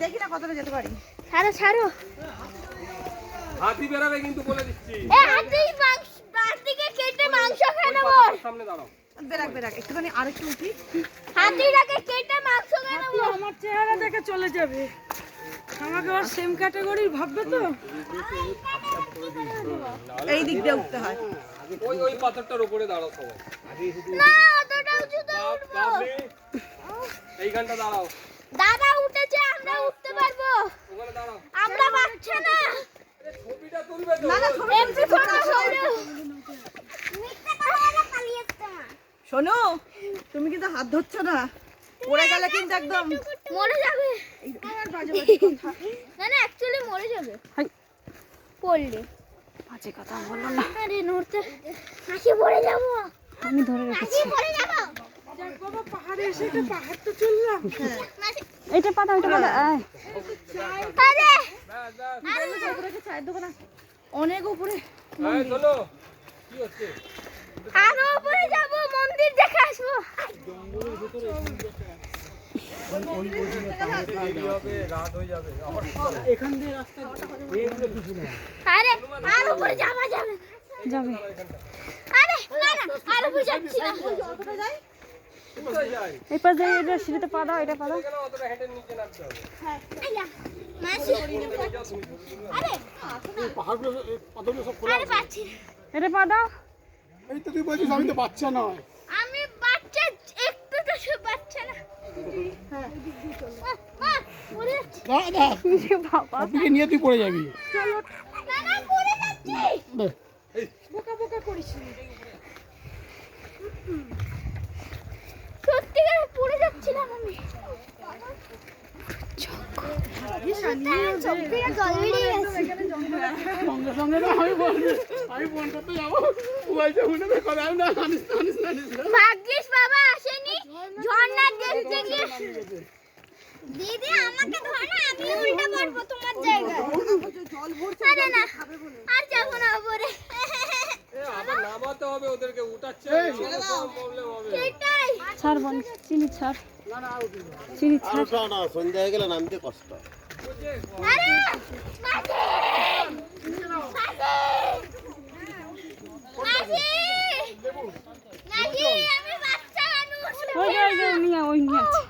দেখি না কতটা যেতে পারি। ছাড়ো হাতি বেরাবে কিন্তু বলে দিচ্ছি। হাতিকে কেটে মাংস খেয়ে নেবো। সামনে দাঁড়াও। বেরাক একটুখানি আরেকটু উঠি। হাতিটাকে কেটে মাংস খেয়ে নেবো। আমার চেহারা দেখে চলে যাবে, আমাকে আর সেম ক্যাটাগরি ভাববে তো। এই দিক দিয়ে উঠতে হয়। ওই পাথরটার উপরে দাঁড়াও সবাই। না অতটা উঁচুতে উঠবো। এইখানটা দাঁড়াও। দাদা উঠেছে, আমরা উঠতে পারবো। ওখানে দাঁড়াও। আমরা বাচ্চা না। ছবিটা তুলবে তো। এমনি ফটো সরো। মিথ্যা কথা বলে পালিয়েছে মা। শোনো, তুমি কিন্তু হাত ধরছো না, পড়ে গেলে কিন্তু একদম মরে যাবে। আমার বাজে বাজে কথা। না অ্যাকচুয়ালি মরে যাবে। পড়লে বাজে কথা বললো না। আরে নড়তে নাকি পড়ে যাব। আমি ধরে রেখেছি। নাকি পড়ে যাব। যাক বাবা, পাহাড়ে এসে একটা পাহাড় তো চললাম। এটা পাতা আরে চায়ের দোকান অনেক উপরে। এই চলো। কি হচ্ছে? আরো উপরে যাব, মন্দির দেখে আসবো। রাত হয়ে যাবে। আবার এখান দিয়ে রাস্তা এইগুলো কিছু না। আরে আর উপরে যাওয়া যাবে। আরে না আর উপরে যাচ্ছি না। কতটা যাই? কোথায় যাই? এই পাশ দিয়ে এটা সিঁড়িতে পা দাও, এটা পা দাও। কেন অতটা হেঁটে নিচে নামতে হবে? আইয়া মাসি আরে পাহাড়গুলো পাথরগুলো সব খোলা আরে পাচ্ছি না। এটা পা দাও। এই তো তুই বলছিস আমি তো বাচ্চা নয়। আমি বাচ্চা, একটু তো সে বাচ্চা না। মা পড়ে যাচ্ছি। দাদা বাবা আপনি নিয়ে তুই পড়ে যাবি। না পড়ে যাচ্ছি। বোকা বোকা করিস না। সত্যি করে পড়ে যাচ্ছিলাম আমি। চোখ থেকে জল বেরিয়ে গেছে। সঙ্গে সঙ্গে না আমি ফোন করতে যাবো। বলছে উঠে কথা না আনিস না। ভাগ্যিস বাবা আসেনি, ঝর্ণা দেখতে গিয়ে। দিদি আমাকে ধর না, আমি উল্টা পড়বো তোমার জায়গায়। আরে না আর যাবো না উপরে। আবার নামাতে হবে ওদেরকে, উঠাচ্ছে প্রবলেম হবে। সেটাই ছাড় বোন, চিনি ছাড়। চিনি ছাড়। না সন্ধ্যা হয়ে গেলে নামতে কষ্ট। আরে মাসি মাসি মাসি আমি বাচ্চা মানুষ। ওই যে নিয়ে আছে।